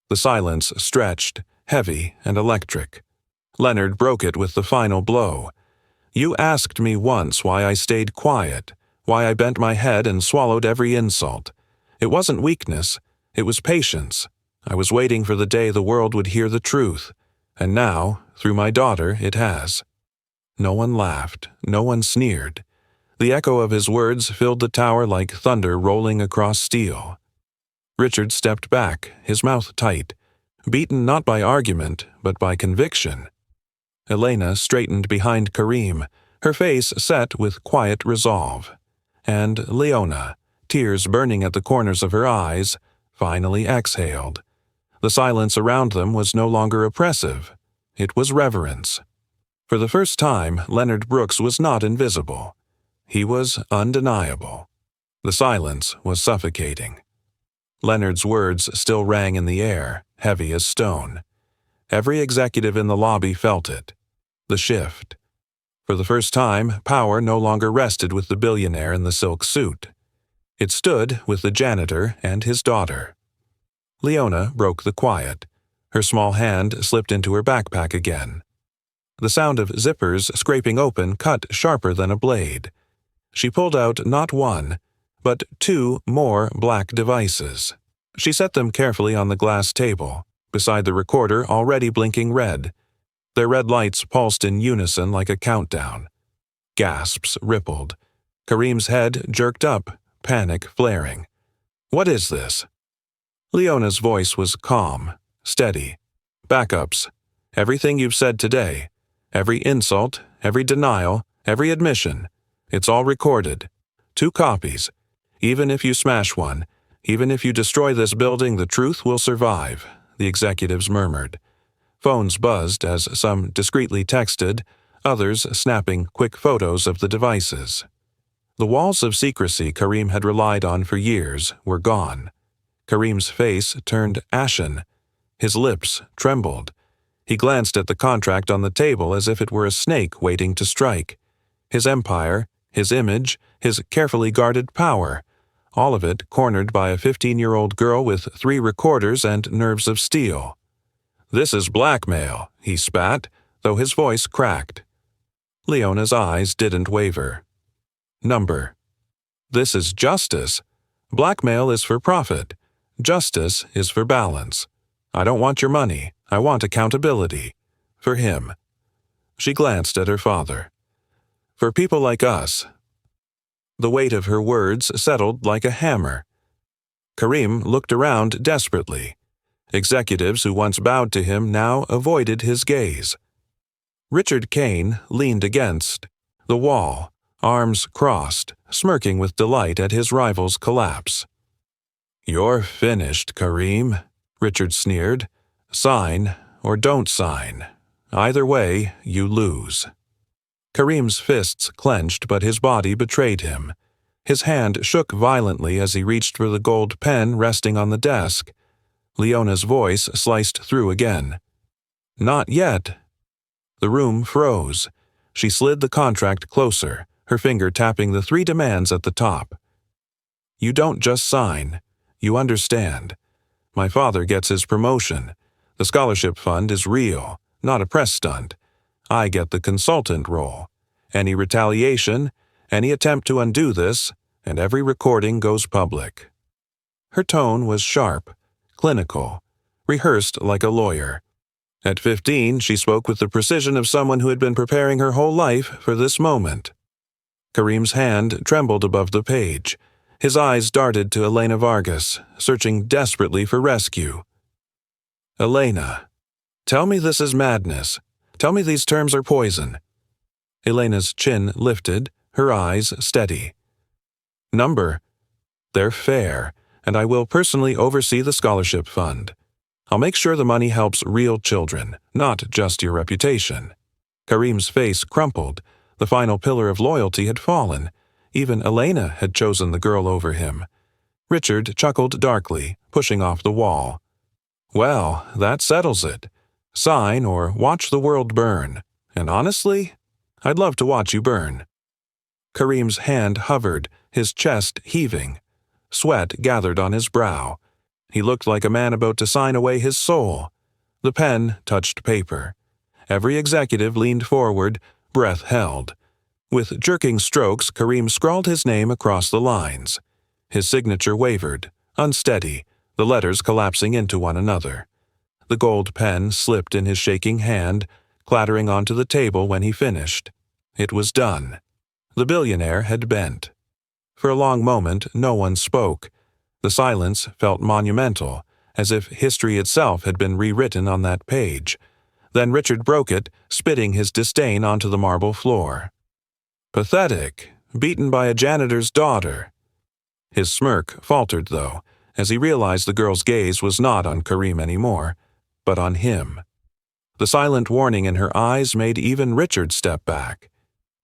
The silence stretched, heavy and electric. Leonard broke it with the final blow. "You asked me once why I stayed quiet, why I bent my head and swallowed every insult. It wasn't weakness, it was patience. I was waiting for the day the world would hear the truth, and now, through my daughter, it has." No one laughed, no one sneered. The echo of his words filled the tower like thunder rolling across steel. Richard stepped back, his mouth tight, beaten not by argument, but by conviction. Elena straightened behind Karim, her face set with quiet resolve. And Leona, tears burning at the corners of her eyes, finally exhaled. The silence around them was no longer oppressive. It was reverence. For the first time, Leonard Brooks was not invisible. He was undeniable. The silence was suffocating. Leonard's words still rang in the air, heavy as stone. Every executive in the lobby felt it. The shift. For the first time, power no longer rested with the billionaire in the silk suit. It stood with the janitor and his daughter. Leona broke the quiet. Her small hand slipped into her backpack again. The sound of zippers scraping open cut sharper than a blade. She pulled out not one, but 2 more black devices. She set them carefully on the glass table, beside the recorder already blinking red. Their red lights pulsed in unison like a countdown. Gasps rippled. Karim's head jerked up, panic flaring. "What is this?" Leona's voice was calm, steady. "Backups. Everything you've said today. Every insult, every denial, every admission. It's all recorded. 2 copies. Even if you smash one, Even if you destroy this building, the truth will survive, the executives murmured. Phones buzzed as some discreetly texted, others snapping quick photos of the devices. The walls of secrecy Kareem had relied on for years were gone. Kareem's face turned ashen. His lips trembled. He glanced at the contract on the table as if it were a snake waiting to strike. His empire, his image, his carefully guarded power, all of it cornered by a 15-year-old girl with 3 recorders and nerves of steel. "This is blackmail," he spat, though his voice cracked. Leona's eyes didn't waver. "Number. This is justice. Blackmail is for profit. Justice is for balance. I don't want your money. I want accountability. For him." She glanced at her father. "For people like us." The weight of her words settled like a hammer. Kareem looked around desperately. Executives who once bowed to him now avoided his gaze. Richard Kane leaned against the wall, arms crossed, smirking with delight at his rival's collapse. "You're finished, Kareem," Richard sneered. "Sign or don't sign. Either way, you lose." Kareem's fists clenched, but his body betrayed him. His hand shook violently as he reached for the gold pen resting on the desk. Leona's voice sliced through again. "Not yet." The room froze. She slid the contract closer, her finger tapping the 3 demands at the top. "You don't just sign. You understand. My father gets his promotion. The scholarship fund is real, not a press stunt. I get the consultant role. Any retaliation, any attempt to undo this, and every recording goes public." Her tone was sharp, clinical, rehearsed like a lawyer. At 15, she spoke with the precision of someone who had been preparing her whole life for this moment. Kareem's hand trembled above the page. His eyes darted to Elena Vargas, searching desperately for rescue. "Elena, tell me this is madness. Tell me these terms are poison." Elena's chin lifted, her eyes steady. "Number. They're fair, and I will personally oversee the scholarship fund. I'll make sure the money helps real children, not just your reputation." Kareem's face crumpled. The final pillar of loyalty had fallen. Even Elena had chosen the girl over him. Richard chuckled darkly, pushing off the wall. "Well, that settles it. Sign or watch the world burn. And honestly, I'd love to watch you burn." Kareem's hand hovered, his chest heaving. Sweat gathered on his brow. He looked like a man about to sign away his soul. The pen touched paper. Every executive leaned forward, breath held. With jerking strokes, Kareem scrawled his name across the lines. His signature wavered, unsteady, the letters collapsing into one another. The gold pen slipped in his shaking hand, clattering onto the table when he finished. It was done. The billionaire had bent. For a long moment, no one spoke. The silence felt monumental, as if history itself had been rewritten on that page. Then Richard broke it, spitting his disdain onto the marble floor. "Pathetic, beaten by a janitor's daughter." His smirk faltered, though, as he realized the girl's gaze was not on Kareem anymore, but on him. The silent warning in her eyes made even Richard step back.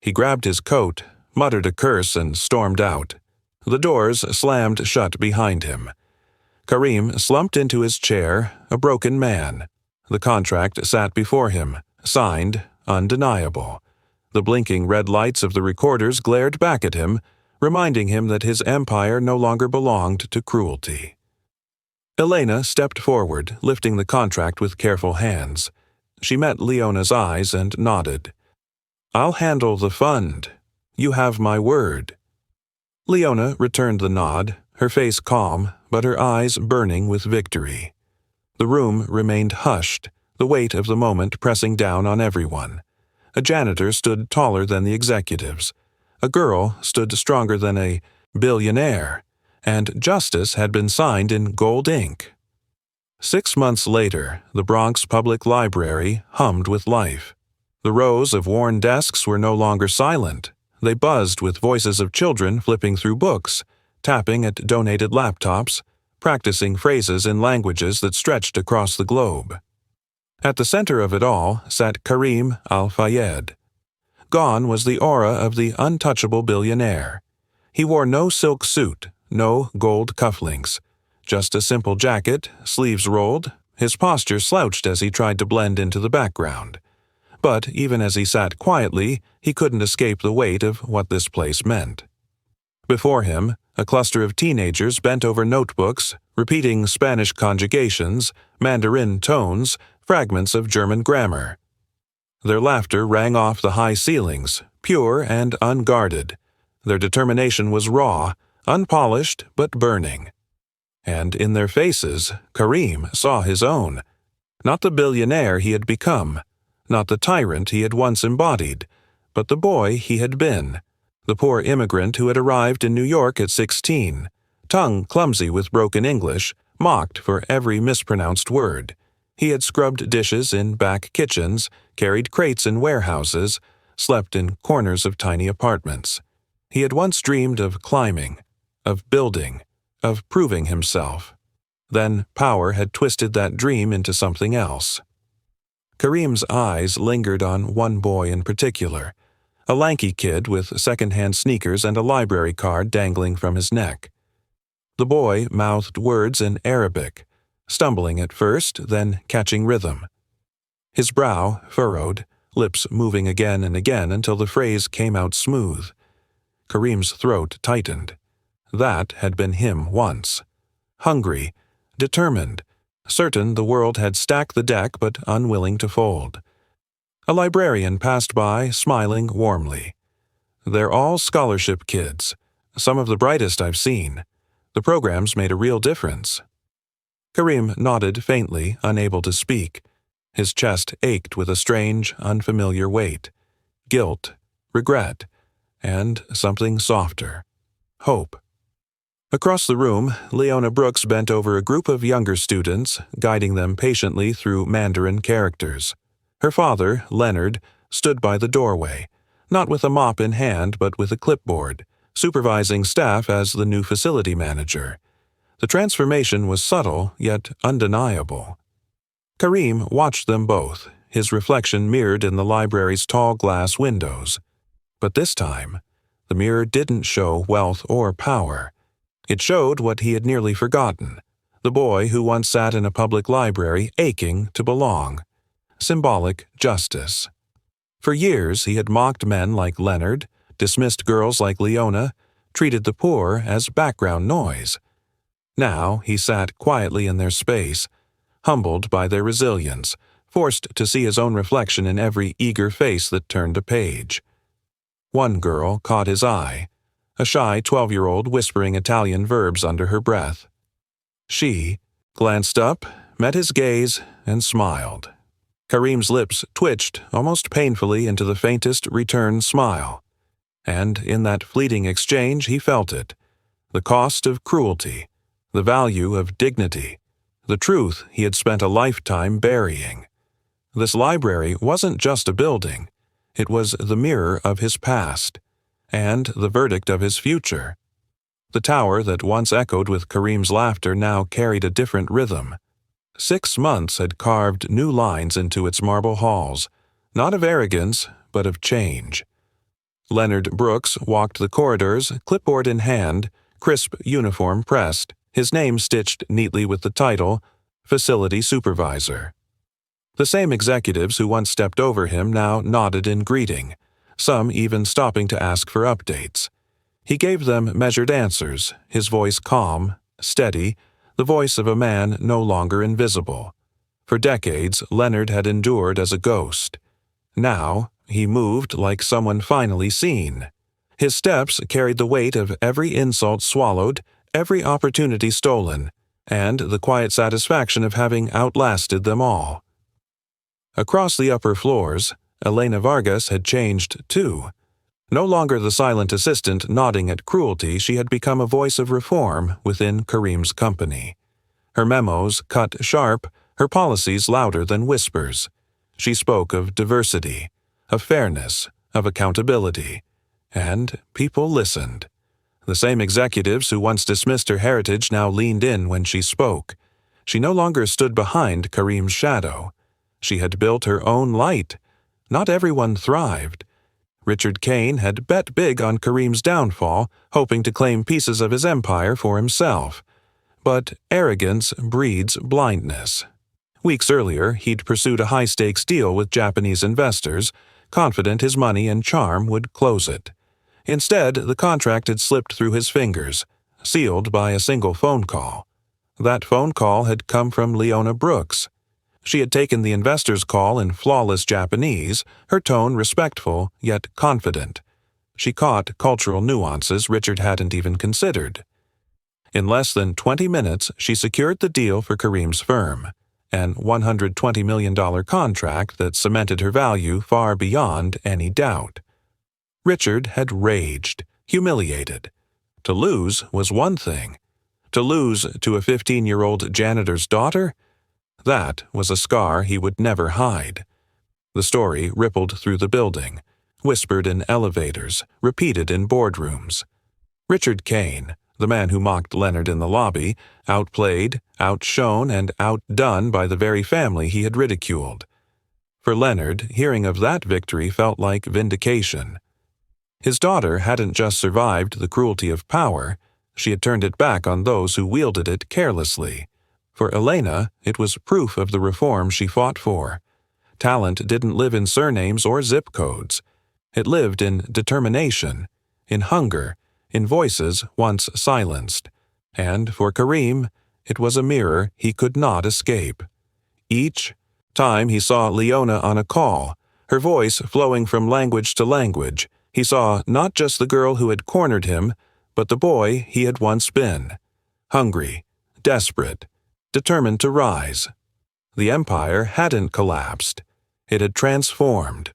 He grabbed his coat, muttered a curse, and stormed out. The doors slammed shut behind him. Kareem slumped into his chair, a broken man. The contract sat before him, signed, undeniable. The blinking red lights of the recorders glared back at him, reminding him that his empire no longer belonged to cruelty. Elena stepped forward, lifting the contract with careful hands. She met Leona's eyes and nodded. "I'll handle the fund. You have my word." Leona returned the nod, her face calm, but her eyes burning with victory. The room remained hushed, the weight of the moment pressing down on everyone. A janitor stood taller than the executives. A girl stood stronger than a billionaire, and justice had been signed in gold ink. 6 months later, the Bronx Public Library hummed with life. The rows of worn desks were no longer silent. They buzzed with voices of children flipping through books, tapping at donated laptops, practicing phrases in languages that stretched across the globe. At the center of it all sat Karim Al-Fayed. Gone was the aura of the untouchable billionaire. He wore no silk suit, no gold cufflinks, just a simple jacket, sleeves rolled, his posture slouched as he tried to blend into the background. But even as he sat quietly, he couldn't escape the weight of what this place meant. Before him, a cluster of teenagers bent over notebooks, repeating Spanish conjugations, Mandarin tones, fragments of German grammar. Their laughter rang off the high ceilings, pure and unguarded. Their determination was raw, unpolished but burning. And in their faces, Karim saw his own. Not the billionaire he had become, not the tyrant he had once embodied, but the boy he had been, the poor immigrant who had arrived in New York at 16, tongue clumsy with broken English, mocked for every mispronounced word. He had scrubbed dishes in back kitchens, carried crates in warehouses, slept in corners of tiny apartments. He had once dreamed of climbing, of building, of proving himself. Then power had twisted that dream into something else. Karim's eyes lingered on one boy in particular, a lanky kid with second-hand sneakers and a library card dangling from his neck. The boy mouthed words in Arabic, stumbling at first, then catching rhythm. His brow furrowed, lips moving again and again until the phrase came out smooth. Karim's throat tightened. That had been him once. Hungry, determined, certain the world had stacked the deck but unwilling to fold. A librarian passed by, smiling warmly. "They're all scholarship kids, some of the brightest I've seen. The program's made a real difference." Karim nodded faintly, unable to speak. His chest ached with a strange, unfamiliar weight. Guilt, regret, and something softer. Hope. Across the room, Leona Brooks bent over a group of younger students, guiding them patiently through Mandarin characters. Her father, Leonard, stood by the doorway, not with a mop in hand but with a clipboard, supervising staff as the new facility manager. The transformation was subtle, yet undeniable. Karim watched them both, his reflection mirrored in the library's tall glass windows. But this time, the mirror didn't show wealth or power. It showed what he had nearly forgotten, the boy who once sat in a public library aching to belong. Symbolic justice. For years he had mocked men like Leonard, dismissed girls like Leona, treated the poor as background noise. Now he sat quietly in their space, humbled by their resilience, forced to see his own reflection in every eager face that turned a page. One girl caught his eye, a shy 12-year-old whispering Italian verbs under her breath. She glanced up, met his gaze, and smiled. Karim's lips twitched almost painfully into the faintest return smile. And in that fleeting exchange he felt it, the cost of cruelty, the value of dignity, the truth he had spent a lifetime burying. This library wasn't just a building, it was the mirror of his past, and the verdict of his future. The tower that once echoed with Karim's laughter now carried a different rhythm. 6 months had carved new lines into its marble halls, not of arrogance, but of change. Leonard Brooks walked the corridors, clipboard in hand, crisp uniform pressed, his name stitched neatly with the title, Facility Supervisor. The same executives who once stepped over him now nodded in greeting, some even stopping to ask for updates. He gave them measured answers, his voice calm, steady, the voice of a man no longer invisible. For decades, Leonard had endured as a ghost. Now, he moved like someone finally seen. His steps carried the weight of every insult swallowed, every opportunity stolen, and the quiet satisfaction of having outlasted them all. Across the upper floors, Elena Vargas had changed too. No longer the silent assistant nodding at cruelty, she had become a voice of reform within Karim's company. Her memos cut sharp, her policies louder than whispers. She spoke of diversity, of fairness, of accountability. And people listened. The same executives who once dismissed her heritage now leaned in when she spoke. She no longer stood behind Kareem's shadow. She had built her own light. Not everyone thrived. Richard Kane had bet big on Kareem's downfall, hoping to claim pieces of his empire for himself. But arrogance breeds blindness. Weeks earlier, he'd pursued a high-stakes deal with Japanese investors, confident his money and charm would close it. Instead, the contract had slipped through his fingers, sealed by a single phone call. That phone call had come from Leona Brooks. She had taken the investor's call in flawless Japanese, her tone respectful yet confident. She caught cultural nuances Richard hadn't even considered. In less than 20 minutes, she secured the deal for Kareem's firm, an $120 million contract that cemented her value far beyond any doubt. Richard had raged, humiliated. To lose was one thing. To lose to a 15-year-old janitor's daughter? That was a scar he would never hide. The story rippled through the building, whispered in elevators, repeated in boardrooms. Richard Kane, the man who mocked Leonard in the lobby, outplayed, outshone, and outdone by the very family he had ridiculed. For Leonard, hearing of that victory felt like vindication. His daughter hadn't just survived the cruelty of power, she had turned it back on those who wielded it carelessly. For Elena, it was proof of the reform she fought for. Talent didn't live in surnames or zip codes. It lived in determination, in hunger, in voices once silenced. And for Kareem, it was a mirror he could not escape. Each time he saw Leona on a call, her voice flowing from language to language, he saw not just the girl who had cornered him, but the boy he had once been. Hungry, desperate, determined to rise. The empire hadn't collapsed. It had transformed.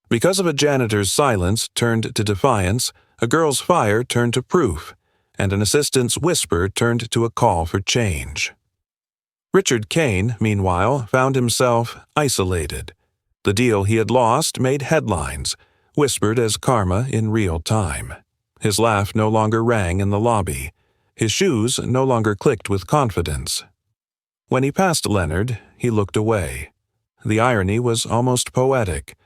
Because of a janitor's silence turned to defiance, a girl's fire turned to proof, and an assistant's whisper turned to a call for change. Richard Kane, meanwhile, found himself isolated. The deal he had lost made headlines, whispered as karma in real time. His laugh no longer rang in the lobby. His shoes no longer clicked with confidence. When he passed Leonard, he looked away. The irony was almost poetic.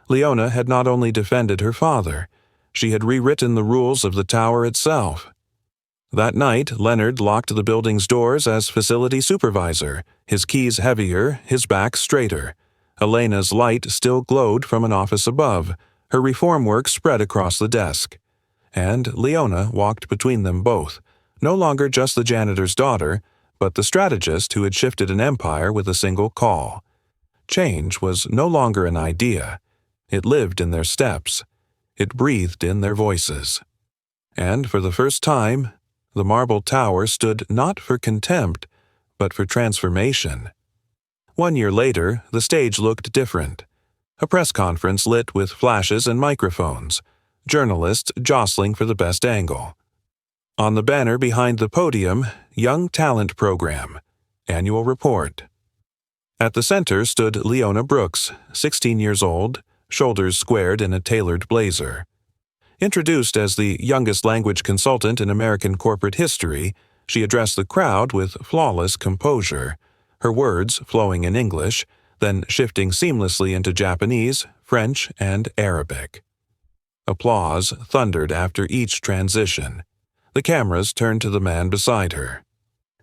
Leona had not only defended her father, she had rewritten the rules of the tower itself. That night, Leonard locked the building's doors as facility supervisor, his keys heavier, his back straighter. Elena's light still glowed from an office above, her reform work spread across the desk. And Leona walked between them both, no longer just the janitor's daughter, but the strategist who had shifted an empire with a single call. Change was no longer an idea. It lived in their steps. It breathed in their voices. And for the first time, the marble tower stood not for contempt, but for transformation. 1 year later, the stage looked different. A press conference lit with flashes and microphones, journalists jostling for the best angle. On the banner behind the podium, Young Talent Program, Annual Report. At the center stood Leona Brooks, 16 years old, shoulders squared in a tailored blazer. Introduced as the youngest language consultant in American corporate history, she addressed the crowd with flawless composure, her words flowing in English, then shifting seamlessly into Japanese, French, and Arabic. Applause thundered after each transition. The cameras turned to the man beside her.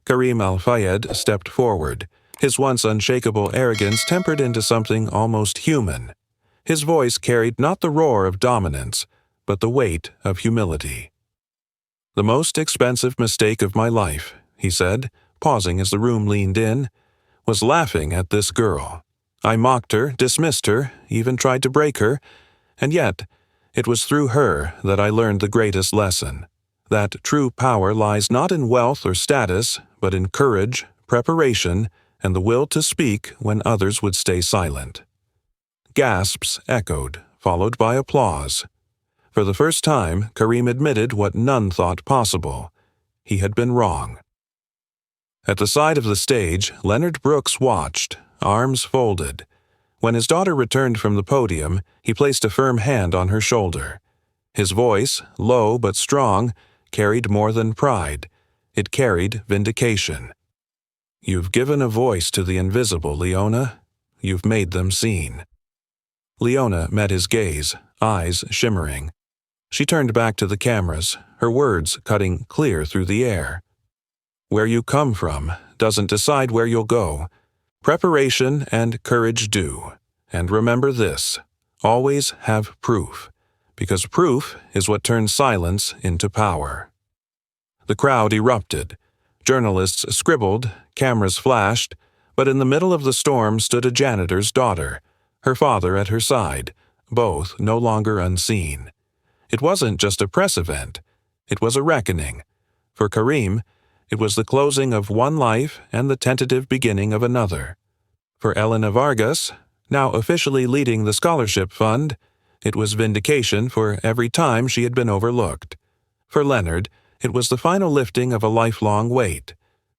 Kareem Al-Fayed stepped forward, his once unshakable arrogance tempered into something almost human. His voice carried not the roar of dominance, but the weight of humility. "The most expensive mistake of my life," he said, pausing as the room leaned in, "was laughing at this girl. I mocked her, dismissed her, even tried to break her, and yet it was through her that I learned the greatest lesson. That true power lies not in wealth or status, but in courage, preparation, and the will to speak when others would stay silent." Gasps echoed, followed by applause. For the first time, Kareem admitted what none thought possible. He had been wrong. At the side of the stage, Leonard Brooks watched, arms folded. When his daughter returned from the podium, he placed a firm hand on her shoulder. His voice, low but strong, carried more than pride. It carried vindication. You've given a voice to the invisible, Leona. You've made them seen. Leona met his gaze, eyes shimmering. She turned back to the cameras, her words cutting clear through the air. Where you come from doesn't decide where you'll go. Preparation and courage do. And remember this, always have proof, because proof is what turns silence into power. The crowd erupted. Journalists scribbled, cameras flashed, but in the middle of the storm stood a janitor's daughter, her father at her side, both no longer unseen. It wasn't just a press event. It was a reckoning. For Karim, it was the closing of one life and the tentative beginning of another. For Elena Vargas, now officially leading the scholarship fund, it was vindication for every time she had been overlooked. For Leonard, it was the final lifting of a lifelong weight.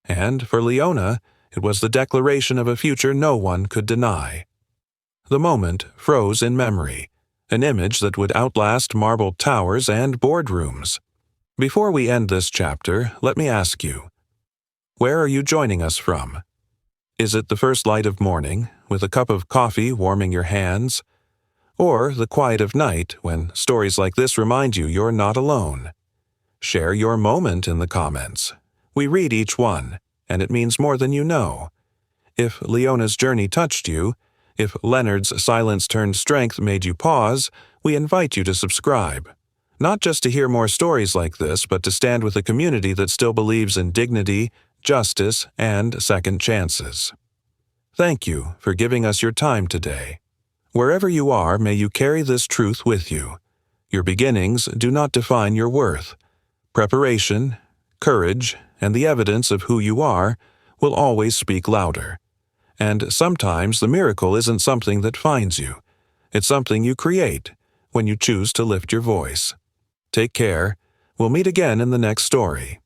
And for Leona, it was the declaration of a future no one could deny. The moment froze in memory, an image that would outlast marble towers and boardrooms. Before we end this chapter, let me ask you, where are you joining us from? Is it the first light of morning, with a cup of coffee warming your hands? Or the quiet of night, when stories like this remind you you're not alone? Share your moment in the comments. We read each one, and it means more than you know. If Leona's journey touched you, if Leonard's silence-turned strength made you pause, we invite you to subscribe. Not just to hear more stories like this, but to stand with a community that still believes in dignity, justice, and second chances. Thank you for giving us your time today. Wherever you are, may you carry this truth with you. Your beginnings do not define your worth. Preparation, courage, and the evidence of who you are will always speak louder. And sometimes the miracle isn't something that finds you. It's something you create when you choose to lift your voice. Take care. We'll meet again in the next story.